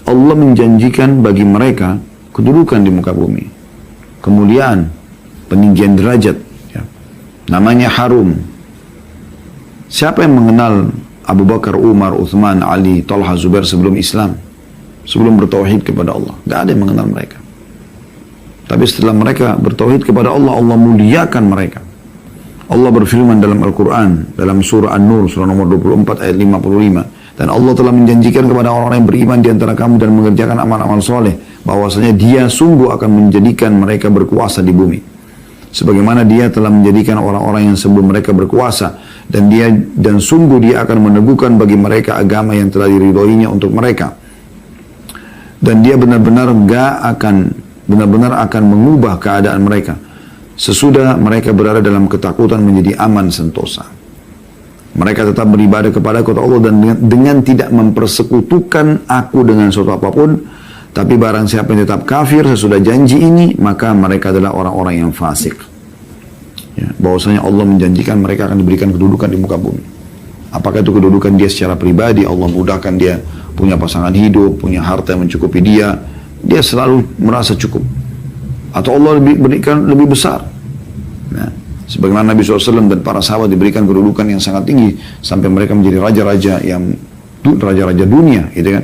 Allah menjanjikan bagi mereka kedudukan di muka bumi, kemuliaan, peninggian derajat, ya. Namanya harum. Siapa yang mengenal Abu Bakar, Umar, Uthman, Ali, Talha, Zubair sebelum Islam, sebelum bertauhid kepada Allah? Gak ada yang mengenal mereka. Tapi setelah mereka bertauhid kepada Allah, Allah muliakan mereka. Allah berfirman dalam Al-Quran, dalam surah An-Nur, surah nomor 24 ayat 55. Dan Allah telah menjanjikan kepada orang-orang yang beriman di antara kamu dan mengerjakan amal-amal soleh, bahwasanya Dia sungguh akan menjadikan mereka berkuasa di bumi. Sebagaimana Dia telah menjadikan orang-orang yang sebelum mereka berkuasa, dan sungguh Dia akan meneguhkan bagi mereka agama yang telah diridhoinya untuk mereka. Dan Dia benar-benar akan mengubah keadaan mereka sesudah mereka berada dalam ketakutan menjadi aman sentosa. Mereka tetap beribadah kepada Allah dan dengan tidak mempersekutukan aku dengan sesuatu apapun. Tapi barang siapa yang tetap kafir sesudah janji ini, maka mereka adalah orang-orang yang fasik. Ya, bahwasanya Allah menjanjikan mereka akan diberikan kedudukan di muka bumi. Apakah itu kedudukan dia secara pribadi, Allah mudahkan dia punya pasangan hidup, punya harta yang mencukupi dia selalu merasa cukup. Atau Allah berikan lebih besar. Nah, sebagaimana Nabi SAW dan para sahabat diberikan kedudukan yang sangat tinggi sampai mereka menjadi raja-raja dunia, gitu kan?